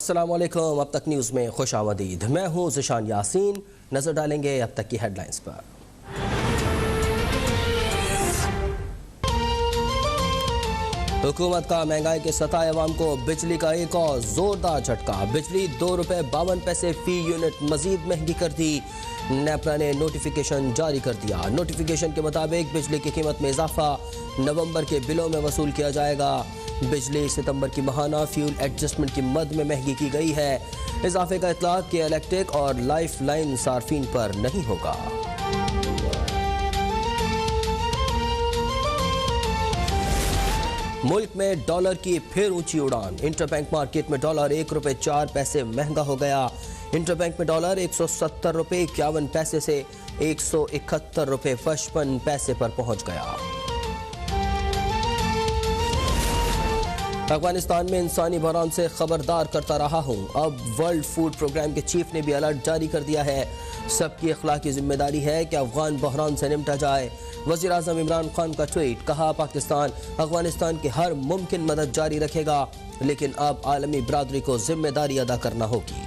अस्सलाम वालेकुम। अब तक न्यूज़ में खुश आमदीद। मैं हूँ ज़िशान यासीन। नजर डालेंगे अब तक की हेडलाइंस पर। हुकूमत का महंगाई के सताए अवाम को बिजली का एक और जोरदार झटका। बिजली ₹2.52 फी यूनिट मजीद महंगी कर दी। नेपरा ने नोटिफिकेशन जारी कर दिया। नोटिफिकेशन के मुताबिक बिजली की कीमत में इजाफा नवंबर के बिलों में वसूल किया जाएगा। बिजली सितंबर की माहाना फ्यूल एडजस्टमेंट की मद में महंगी की गई है। इजाफे का इतलाक के इलेक्ट्रिक और लाइफ लाइन सार्फिन पर नहीं होगा। मुल्क में डॉलर की फिर ऊंची उड़ान। इंटरबैंक मार्केट में डॉलर ₹1.04 महंगा हो गया। इंटरबैंक में डॉलर ₹170.51 से ₹171.55 पर पहुंच गया। अफगानिस्तान में इंसानी बहरान से खबरदार करता रहा हूँ। अब वर्ल्ड फूड प्रोग्राम के चीफ ने भी अलर्ट जारी कर दिया है। सबकी अखलाकी जिम्मेदारी है कि अफगान बहरान से निपटा जाए। वज़ीर आज़म इमरान खान का ट्वीट। कहा, पाकिस्तान अफगानिस्तान की हर मुमकिन मदद जारी रखेगा, लेकिन अब आलमी बरादरी को जिम्मेदारी अदा करना होगी।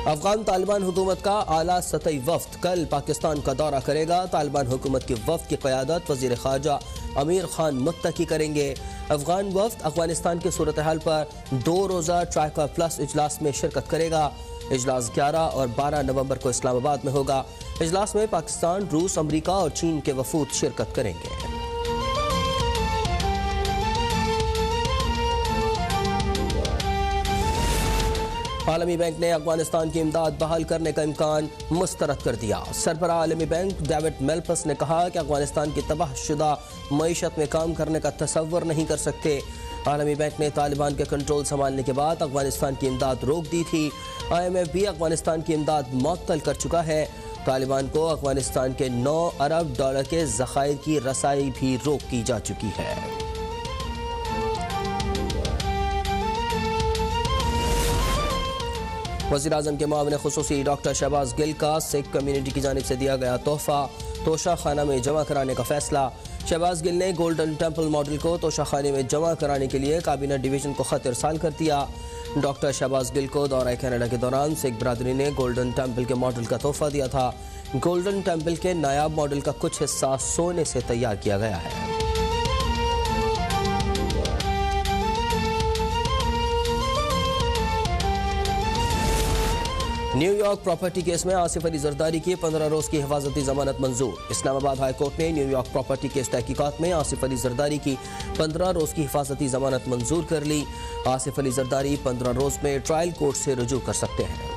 अफगान तालिबान हुकूमत का आला सतही वफ्द कल पाकिस्तान का दौरा करेगा। तालिबान हुकूमत की वफ्द की क़यादत वज़ीर ख़ारजा अमीर खान मुत्तकी करेंगे। अफगान वफ्द अफगानिस्तान की सूरत हाल पर 2 रोज़ा ट्राइका प्लस इजलास में शिरकत करेगा। इजलास 11 और 12 नवंबर को इस्लामाबाद में होगा। इजलास में पाकिस्तान, रूस, अमरीका और चीन के वफूद शिरकत करेंगे। आलमी बैंक ने अफगानिस्तान की इमदाद बहाल करने का इम्कान मुस्तरद कर दिया। सरबराह आलमी बैंक डेविड मेल्पस ने कहा कि अफगानिस्तान की तबाहशुदा मईशत में काम करने का तसव्वुर नहीं कर सकते। आलमी बैंक ने तालिबान के कंट्रोल संभालने के बाद अफगानिस्तान की इमदाद रोक दी थी। IMF भी अफगानिस्तान की इमदाद मुअत्तल कर चुका है। तालिबान को अफगानिस्तान के $9 अरब के ज़खायर की रसाई भी रोक की जा चुकी है। वज़ीर आज़म के मुआविन ख़ुसूसी डॉक्टर शहबाज गिल का सिख कम्यूनिटी की जानिब से दिया गया तोहफ़ा तोशा खाना में जमा कराने का फैसला। शहबाज गिल ने गोल्डन टेम्पल मॉडल को तोशा खाने में जमा कराने के लिए काबीना डिवीज़न को ख़त इरसाल कर दिया। डॉक्टर शहबाज गिल को दौरा कनाडा के दौरान सिख बरादरी ने गोल्डन टेम्पल के मॉडल का तोहफ़ा दिया था। गोल्डन टेम्पल के नायाब मॉडल का कुछ हिस्सा सोने से तैयार किया गया है। न्यूयॉर्क प्रॉपर्टी केस में आसिफ अली जरदारी की 15 रोज की हिफाजती जमानत मंजूर। इस्लामाबाद हाई कोर्ट ने न्यूयॉर्क प्रॉपर्टी केस तहकीकात में आसिफ अली जरदारी की 15 रोज की हिफाजती जमानत मंजूर कर ली। आसिफ अली जरदारी 15 रोज में ट्रायल कोर्ट से रुजू कर सकते हैं।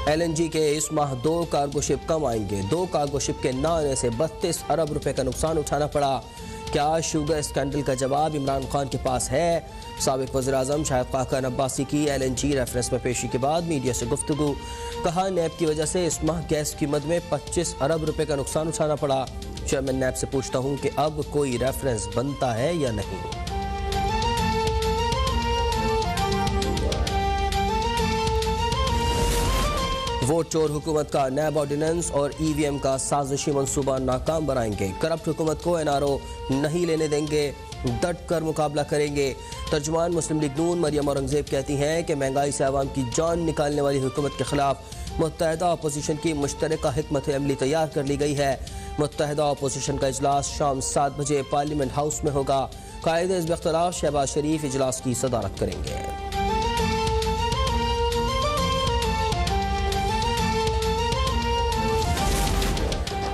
LNG के इस माह 2 कार्गो शिप कम आएंगे। 2 कार्गो शिप के न आने से 32 अरब रुपए का नुकसान उठाना पड़ा। क्या शुगर स्कैंडल का जवाब इमरान खान के पास है? साबिक वज़ीर आज़म शाहिद खाकान अब्बासी की LNG रेफरेंस में पेशी के बाद मीडिया से गुफ्तगू। कहा, नैब की वजह से इस माह गैस की कीमत में 25 अरब रुपए का नुकसान उठाना पड़ा। चेयरमैन नैब से पूछता हूँ कि अब कोई रेफरेंस बनता है या नहीं। वोट चोर हुकूमत का नैब ऑर्डिनेंस और EVM का साजिशी मंसूबा नाकाम बनाएंगे। करप्ट हुकूमत को NRO नहीं लेने देंगे, डट कर मुकाबला करेंगे। तर्जुमान मुस्लिम लीग नून मरियम औरंगजेब कहती हैं कि महंगाई से आवाम की जान निकालने वाली हुकूमत के खिलाफ मुत्तहदा अपोजिशन की मुश्तरका हिकमत अमली तैयार कर ली गई है। मुत्तहदा अपोजिशन का इजलास शाम 7 बजे पार्लियामेंट हाउस में होगा। कायदे हिज़्ब इख्तिलाफ शहबाज शरीफ इजलास की सदारत करेंगे।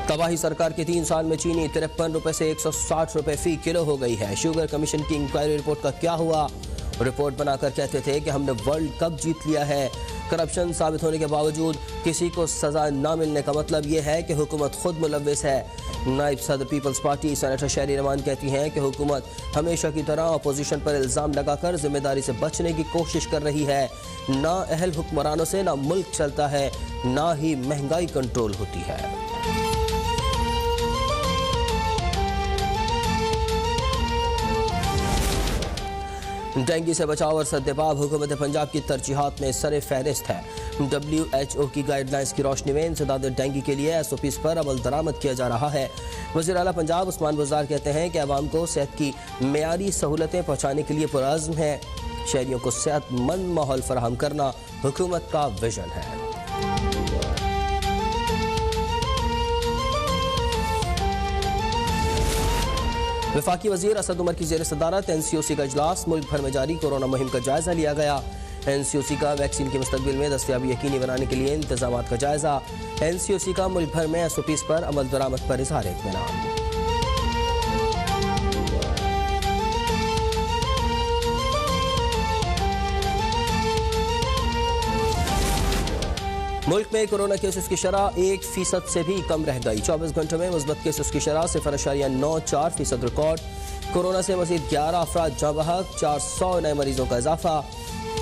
तबाही सरकार के 3 साल में चीनी 53 रुपए से 160 रुपए फी किलो हो गई है। शुगर कमीशन की इंक्वायरी रिपोर्ट का क्या हुआ? रिपोर्ट बनाकर कहते थे कि हमने वर्ल्ड कप जीत लिया है। करप्शन साबित होने के बावजूद किसी को सजा ना मिलने का मतलब यह है कि हुकूमत खुद मुलव्विस है। नायब सदर पीपल्स पार्टी सेनेटर शहरी रमान कहती हैं कि हुकूमत हमेशा की तरह अपोजिशन पर इल्ज़ाम लगाकर जिम्मेदारी से बचने की कोशिश कर रही है। ना अहल हुक्मरानों से ना मुल्क चलता है, ना ही महंगाई कंट्रोल होती है। डेंगू से बचाव और सद्देबाब हुकूमत पंजाब की तरजीहात में सर फहरिस्त है। WHO की गाइडलाइंस की रोशनी में इंसदाद डेंगू के लिए SOPs पर अमल दरामद किया जा रहा है। वज़ीर आला पंजाब उस्मान बुज़दार कहते हैं कि अवाम को सेहत की मेयारी सहूलतें पहुँचाने के लिए पुरअज़्म है। शहरियों को सेहतमंद माहौल फराहम करना हुकूमत का विजन है। वफाकी वजीर असद उमर की ज़ेर सदारत NCOC का इजलास, मुल्क भर में जारी कोरोना मुहिम का जायजा लिया गया। NCOC का वैक्सीन के मुस्तकबिल में दस्तयाबी यकीनी बनाने के लिए इंतजामात का जायजा। NCOC का मुल्क भर में SOPs पर अमल दरामद पर इज़हार इत्मीनान। मुल्क में कोरोना केसेस की शरह 1% से भी कम रह गई। 24 घंटों में मुस्बत केसेस की शरह 0.94% रिकॉर्ड। कोरोना से मज़ीद 11 अफराद जाँ बहक, 400 नए मरीजों का इजाफा।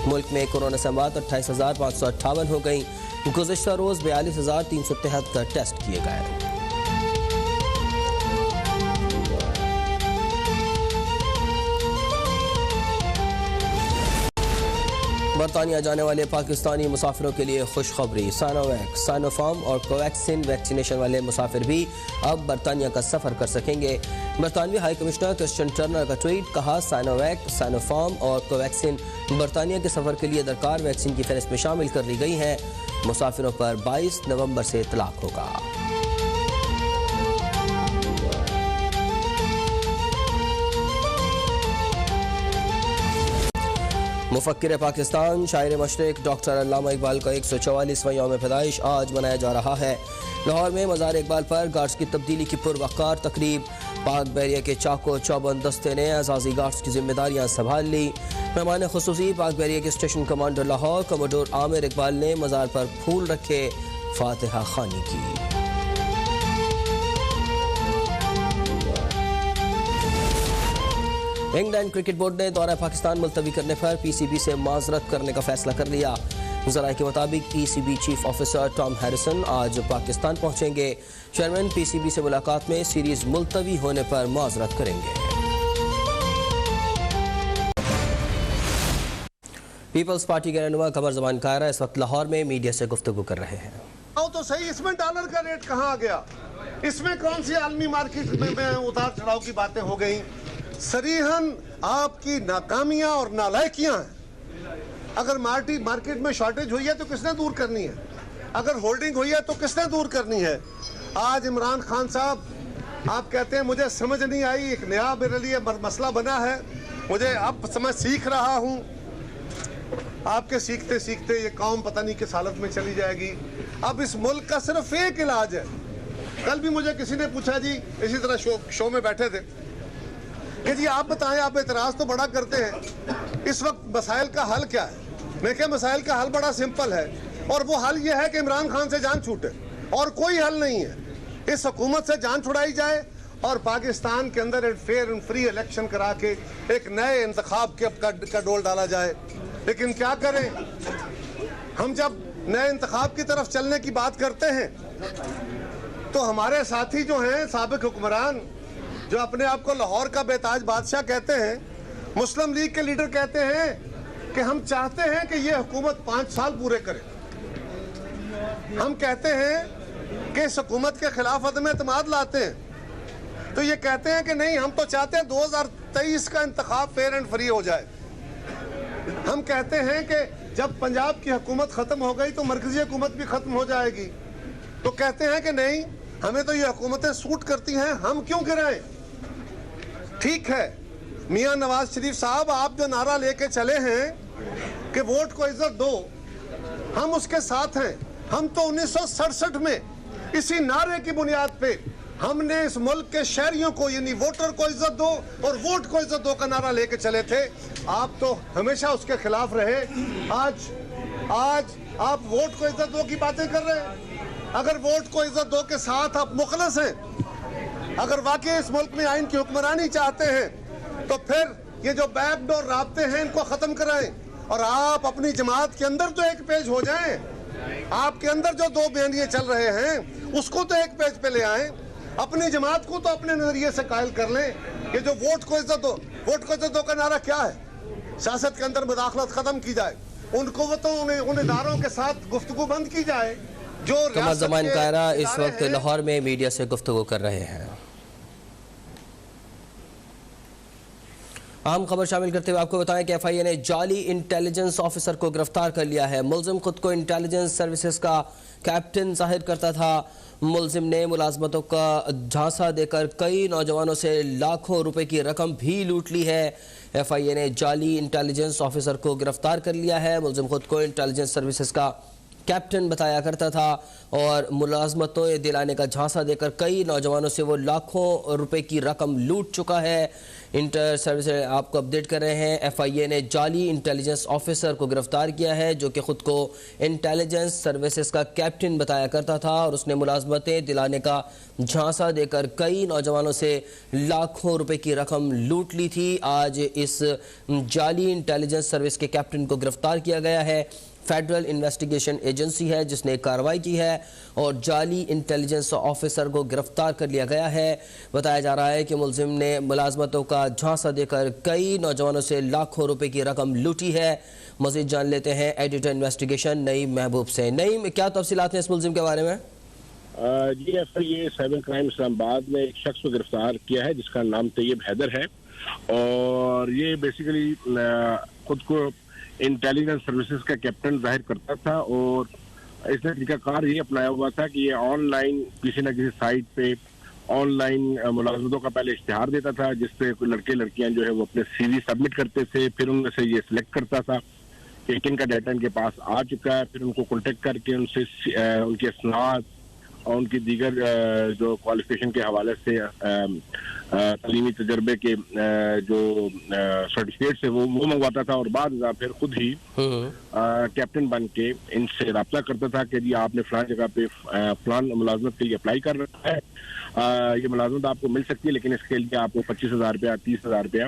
मुल्क में कोरोना से अमवात 28,558 हो गई। गुज़िश्ता रोज़ 42,373 टेस्ट किए गए। बरतानिया जाने वाले पाकिस्तानी मुसाफिरों के लिए खुशखबरी। साइनोवैक, साइनोफार्म और कोवैक्सिन वैक्सीनेशन वाले मुसाफिर भी अब बरतानिया का सफ़र कर सकेंगे। बरतानवी हाई कमिश्नर क्रिश्चियन टर्नर का ट्वीट, कहा साइनोवैक, साइनोफार्म और कोवैक्सिन बरतानिया के सफ़र के लिए दरकार वैक्सीन की फहरिस्त में शामिल कर ली गई हैं। मुसाफिरों पर 22 नवंबर से इतलाक होगा। मुफक्किर पाकिस्तान, शायर मशरिक डॉक्टर अल्लामा इकबाल का 144वां यौम पैदाइश आज मनाया जा रहा है। लाहौर में मज़ार इकबाल पर गार्ड्स की तब्दीली की पुरवकार तकरीब। पाक बहरिया के चाको चौबंद दस्ते ने एजाज़ी गार्ड्स की जिम्मेदारियाँ संभाल ली। मेहमान खुसूसी पाक बहरिया के station commander Lahore commodore Aamir Iqbal ने मज़ार पर फूल रखे, फातिहा खानी की। इंग्लैंड क्रिकेट बोर्ड ने दौरा पाकिस्तान मुलतवी करने पर PCB से माजरत करने का फैसला कर लिया। ज़राए के मुताबिक PCB chief officer Tom Harrison आज पाकिस्तान पहुंचेंगे। चेयरमैन PCB से मुलाकात में सीरीज मुलतवी होने पर माजरत करेंगे। पीपल्स पार्टी के रहनुमा कमर जमान कायरा इस वक्त लाहौर में मीडिया से गुफ्तगू कर रहे हैं। तो सही, इसमें डॉलर का रेट कहाँ आ गया? इसमें कौन सी आलमी मार्केट में उतार चढ़ाव की बातें हो गई? सरीहन आपकी नाकामियां और नालायकियां हैं। अगर मार्केट में शॉर्टेज हुई है तो किसने दूर करनी है? अगर होल्डिंग हुई है तो किसने दूर करनी है? आज इमरान खान साहब, आप कहते हैं मुझे समझ नहीं आई, एक नया मेरे लिए मसला बना है, मुझे अब समझ सीख रहा हूं। आपके सीखते सीखते ये कौम पता नहीं किस हालत में चली जाएगी। अब इस मुल्क का सिर्फ एक इलाज है। कल भी मुझे किसी ने पूछा जी, इसी तरह शो में बैठे थे, कि जी आप बताएं, आप एतराज़ तो बड़ा करते हैं, इस वक्त मसाइल का हल क्या है? मैं क्या, मसाइल का हल बड़ा सिंपल है, और वो हल ये है कि इमरान खान से जान छूटे, और कोई हल नहीं है। इस हुकूमत से जान छुड़ाई जाए और पाकिस्तान के अंदर एक फेयर एंड फ्री इलेक्शन करा के एक नए इंतखाब का डोल डाला जाए। लेकिन क्या करें, हम जब नए इंतखाब की तरफ चलने की बात करते हैं तो हमारे साथी जो हैं साबिक हुक्मरान, जो अपने आप को लाहौर का बेताज बादशाह कहते हैं, मुस्लिम लीग के लीडर कहते हैं कि हम चाहते हैं कि ये हुकूमत 5 साल पूरे करे। हम कहते हैं कि इस हुकूमत के खिलाफ अदम एतमाद लाते हैं, तो ये कहते हैं कि नहीं, हम तो चाहते हैं 2023 का इंतखाब फेयर एंड फ्री हो जाए। हम कहते हैं कि जब पंजाब की हुकूमत ख़त्म हो गई तो मरकजी हुकूमत भी ख़त्म हो जाएगी, तो कहते हैं कि नहीं, हमें तो ये हुकूमतें सूट करती हैं, हम क्यों गिराएं? ठीक है, मियां नवाज शरीफ साहब, आप जो नारा लेके चले हैं कि वोट को इज्जत दो, हम उसके साथ हैं। हम तो 1967 में इसी नारे की बुनियाद पे हमने इस मुल्क के शहरियों को, यानी वोटर को इज्जत दो और वोट को इज्जत दो का नारा लेके चले थे। आप तो हमेशा उसके खिलाफ रहे। आज आप वोट को इज्जत दो की बातें कर रहे हैं। अगर वोट को इज्जत दो के साथ आप मुखलस हैं, अगर वाकई इस मुल्क में आइन की हुक्मरानी चाहते हैं, तो फिर ये जो बैकडोर राब्ते हैं इनको खत्म कराएं और आप अपनी जमात के अंदर तो एक पेज हो जाएं। आपके अंदर जो 2 बयानिए चल रहे हैं उसको तो एक पेज पे ले आएं। अपनी जमात को तो अपने नजरिए से कायल कर लें। ये जो वोट को इज्जत दो का नारा क्या है? सियासत के अंदर मुदाखलत खत्म की जाए, उन कुव्वतों उन इदारों के साथ गुफ्तगू बंद की जाए जो कमर ज़मान कायरा इस वक्त लाहौर में मीडिया से गुफ्तगू कर रहे हैं। अहम खबर शामिल करते हुए आपको बताएं कि FIA ने जाली इंटेलिजेंस ऑफिसर को गिरफ्तार कर लिया है। मुलजिम खुद को इंटेलिजेंस सर्विसेज का कैप्टन जाहिर करता था। मुलजिम ने मुलाजमतों का झांसा देकर कई नौजवानों से लाखों रुपए की रकम भी लूट ली है। FIA ने जाली इंटेलिजेंस ऑफिसर को गिरफ्तार कर लिया है। मुलजिम खुद को इंटेलिजेंस सर्विसेज का कैप्टन बताया करता था और मुलाजमतों दिलाने का झांसा देकर कई नौजवानों से वो लाखों रुपए की रकम लूट चुका है। इंटर सर्विस आपको अपडेट कर रहे हैं। FIA ने जाली इंटेलिजेंस ऑफिसर को गिरफ्तार किया है जो कि खुद को इंटेलिजेंस सर्विसेज का कैप्टन बताया करता था और उसने मुलाजमतें दिलाने का झांसा देकर कई नौजवानों से लाखों रुपए की रकम लूट ली थी। आज इस जाली इंटेलिजेंस सर्विस के कैप्टन को गिरफ्तार किया गया है। फेडरल इन्वेस्टिगेशन एजेंसी है जिसने कार्रवाई की है और जाली इंटेलिजेंस ऑफिसर को गिरफ्तार कर लिया गया है। बताया जा रहा है कि मुलजिम ने मुलाजमतों का झांसा देकर कई नौजवानों से लाखों रुपए की रकम लूटी है। मजीद जान लेते हैं एडिटर इन्वेस्टिगेशन नईम महबूब से। नईम, क्या तफसीलात हैं इस मुलजिम के बारे में? जी, FIA साइबर क्राइम इस्लामाबाद ने एक शख्स को गिरफ्तार किया है जिसका नाम तैयब हैदर है और ये बेसिकली खुद को इंटेलिजेंस सर्विसेज का कैप्टन जाहिर करता था और इसने तरीकाकार ये अपनाया हुआ था कि ये ऑनलाइन किसी न किसी साइट पे ऑनलाइन मुलाजमतों का पहले इश्तिहार देता था जिसपे कोई लड़के लड़कियां जो है वो अपने CV सबमिट करते थे। फिर उनमें से ये सिलेक्ट करता था कि किनका डाटा इनके पास आ चुका है। फिर उनको कॉन्टेक्ट करके उनसे उनके स्नात और उनकी दीगर जो क्वालिफिकेशन के हवाले से तालीमी तजर्बे के जो सर्टिफिकेट है वो मंगवाता था और बाद फिर खुद ही कैप्टन बन के इनसे रब्ता करता था कि जी आपने फलान जगह पे फलान मुलाजमत के लिए अप्लाई कर रखा है, ये मुलाजमत आपको मिल सकती है लेकिन इसके लिए आपको 25,000 रुपया 30,000 रुपया